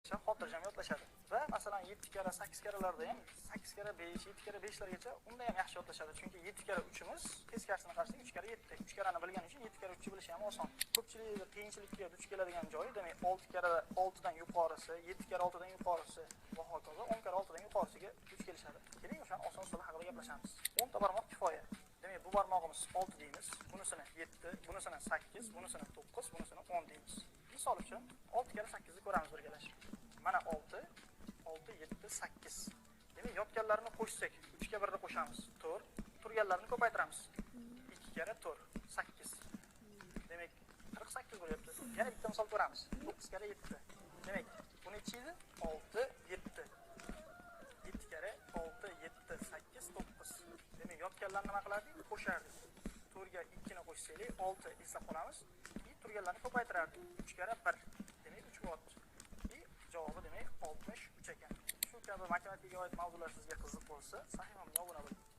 xotirjam yodlashadi. Va masalan 7 karra 8 karralarda ham 8 karra 5, 7 karra 5 largacha unda ham yaxshi yodlashadi. Chunki 7 karra 3imiz teskarisini qarashsak 3 karra 7. 3 karrani bilgani uchun 7 karra 3 bilish ham oson. Ko'pchilik qiyinchilikka duch keladigan joyi, demak 6 karra 6 dan yuqorisi, 7 karra 6 dan yuqorisi va hokazo 10 karra 6 dan yuqorisiga duch kelishadi. Keling o'sha oson usullar haqida gaplashamiz. 10 ta barmoq kifoya. Demak bu barmog'imiz 6 deymiz, bunisini 7, bunisini 8, bunisini 9, bunisini 10 deymiz. Misol uchun 6 karra 8 ni ko'ramiz birgalashib. Mana 6, 6, 7, 8. Demak, yotganlarini qo'shsak, 3 ga 1 ni qo'shamiz. 4. Turganlarini ko'paytiramiz. 2 karra 4, 8. Demak, 48 bo'lyapti. Yana bitta misol ko'ramiz. 9 karra 7. Demak, bu necha edi? 6, 7. 7 karra 6, 7, 8, 9. Demak, yotganlarni nima qilardik? Qo'shardik. 4 ga 2 ni qo'shsaylik, 6 eslab qolamiz. Turganlarni ko'paytirardik. 3 karra 1. Demak, 3 bo'lyapti. Javobi demak 63 ekan. Shu kabi matematikaga oid mavzular sizga qiziq bo'lsa, sahifamga obuna bo'ling.